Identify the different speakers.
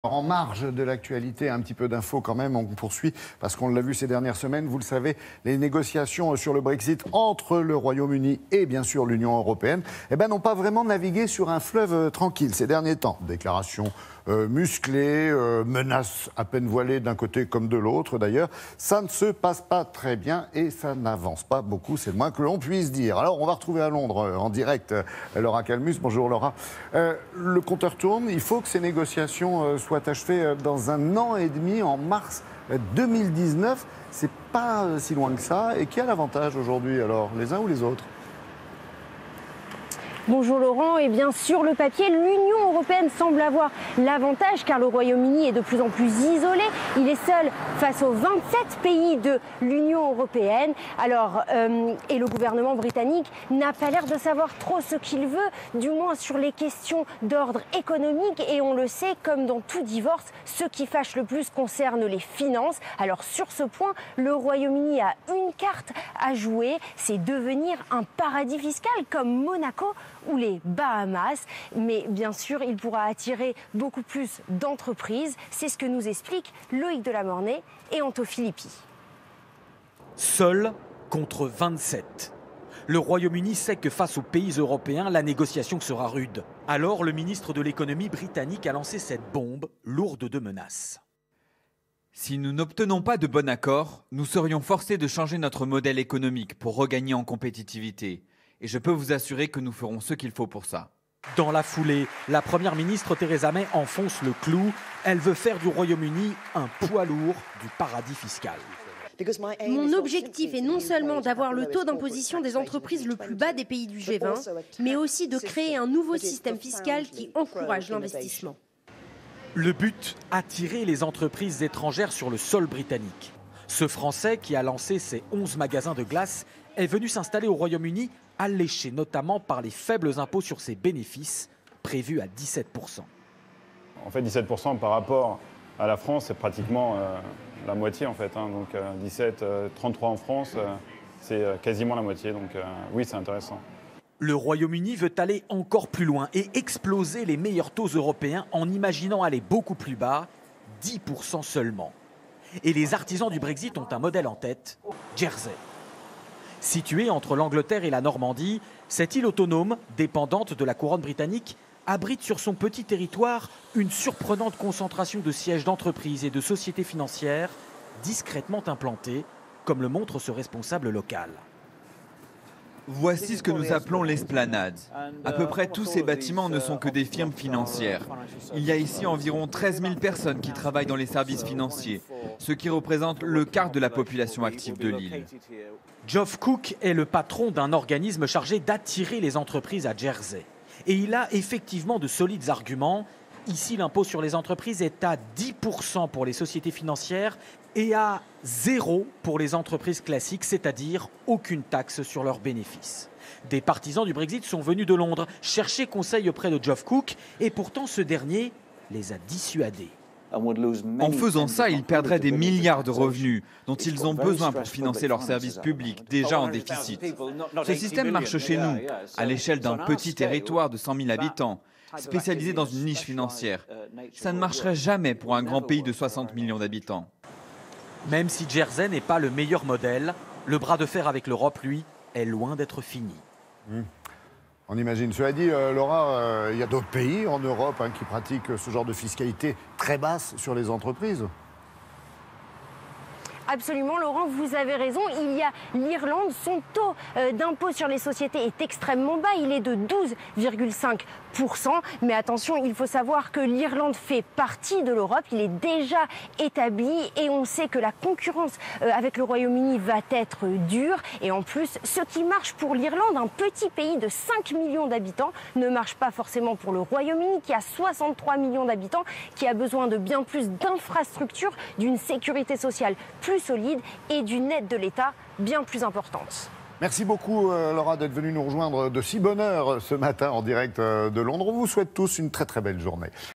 Speaker 1: En marge de l'actualité, un petit peu d'infos quand même, on poursuit, parce qu'on l'a vu ces dernières semaines, vous le savez, les négociations sur le Brexit entre le Royaume-Uni et bien sûr l'Union européenne n'ont pas vraiment navigué sur un fleuve tranquille ces derniers temps. Déclarations musclées, menaces à peine voilées d'un côté comme de l'autre d'ailleurs. Ça ne se passe pas très bien et ça n'avance pas beaucoup, c'est le moins que l'on puisse dire. Alors on va retrouver à Londres en direct Laura Calmus. Bonjour Laura. Le compteur tourne, il faut que ces négociations soient achevées dans 1 an et demi, en mars 2019. C'est pas si loin que ça. Et qui a l'avantage aujourd'hui alors, les uns ou les autres ?
Speaker 2: Bonjour Laurent, et bien sur le papier, l'Union européenne semble avoir l'avantage car le Royaume-Uni est de plus en plus isolé. Il est seul face aux 27 pays de l'Union européenne. Alors, et le gouvernement britannique n'a pas l'air de savoir trop ce qu'il veut, du moins sur les questions d'ordre économique. Et on le sait, comme dans tout divorce, ce qui fâche le plus concerne les finances. Alors sur ce point, le Royaume-Uni a une carte à jouer, c'est devenir un paradis fiscal comme Monaco ou les Bahamas, mais bien sûr, il pourra attirer beaucoup plus d'entreprises. C'est ce que nous expliquent Loïc Delamornay et Anto Filippi.
Speaker 3: Seul contre 27. Le Royaume-Uni sait que face aux pays européens, la négociation sera rude. Alors, le ministre de l'économie britannique a lancé cette bombe lourde de menaces.
Speaker 4: Si nous n'obtenons pas de bon accord, nous serions forcés de changer notre modèle économique pour regagner en compétitivité. Et je peux vous assurer que nous ferons ce qu'il faut pour ça.
Speaker 3: Dans la foulée, la première ministre Theresa May enfonce le clou. Elle veut faire du Royaume-Uni un poids lourd du paradis fiscal.
Speaker 2: Mon objectif est non seulement d'avoir le taux d'imposition des entreprises le plus bas des pays du G20, mais aussi de créer un nouveau système fiscal qui encourage l'investissement.
Speaker 3: Le but, attirer les entreprises étrangères sur le sol britannique. Ce Français, qui a lancé ses 11 magasins de glace, est venu s'installer au Royaume-Uni, alléché notamment par les faibles impôts sur ses bénéfices, prévus à 17%.
Speaker 5: En fait, 17% par rapport à la France, c'est pratiquement la moitié en fait. Donc 33 en France, c'est quasiment la moitié. Donc oui, c'est intéressant.
Speaker 3: Le Royaume-Uni veut aller encore plus loin et exploser les meilleurs taux européens en imaginant aller beaucoup plus bas, 10% seulement. Et les artisans du Brexit ont un modèle en tête, Jersey. Située entre l'Angleterre et la Normandie, cette île autonome, dépendante de la couronne britannique, abrite sur son petit territoire une surprenante concentration de sièges d'entreprises et de sociétés financières discrètement implantées, comme le montre ce responsable local.
Speaker 4: Voici ce que nous appelons l'esplanade. À peu près tous ces bâtiments ne sont que des firmes financières. Il y a ici environ 13 000 personnes qui travaillent dans les services financiers, ce qui représente le quart de la population active de l'île.
Speaker 3: Geoff Cook est le patron d'un organisme chargé d'attirer les entreprises à Jersey. Et il a effectivement de solides arguments. Ici, l'impôt sur les entreprises est à 10% pour les sociétés financières et à 0 pour les entreprises classiques, c'est-à-dire aucune taxe sur leurs bénéfices. Des partisans du Brexit sont venus de Londres chercher conseil auprès de Geoff Cook et pourtant ce dernier les a dissuadés.
Speaker 4: En faisant ça, ils perdraient des milliards de revenus dont ils ont besoin pour financer leurs services publics déjà en déficit. Ce système marche chez nous, à l'échelle d'un petit territoire de 100 000 habitants, spécialisé dans une niche financière. Ça ne marcherait jamais pour un grand pays de 60 millions d'habitants.
Speaker 3: Même si Jersey n'est pas le meilleur modèle, le bras de fer avec l'Europe, lui, est loin d'être fini.
Speaker 1: On imagine. Cela dit, Laura, il y a d'autres pays en Europe qui pratiquent ce genre de fiscalité très basse sur les entreprises.
Speaker 2: Absolument, Laurent, vous avez raison. Il y a l'Irlande. Son taux d'impôt sur les sociétés est extrêmement bas. Il est de 12,5%. Mais attention, il faut savoir que l'Irlande fait partie de l'Europe. Il est déjà établi et on sait que la concurrence avec le Royaume-Uni va être dure. Et en plus, ce qui marche pour l'Irlande, un petit pays de 5 millions d'habitants, ne marche pas forcément pour le Royaume-Uni qui a 63 millions d'habitants, qui a besoin de bien plus d'infrastructures, d'une sécurité sociale plus solide et d'une aide de l'État bien plus importante.
Speaker 1: Merci beaucoup Laura d'être venue nous rejoindre de si bonne heure ce matin en direct de Londres. On vous souhaite tous une très très belle journée.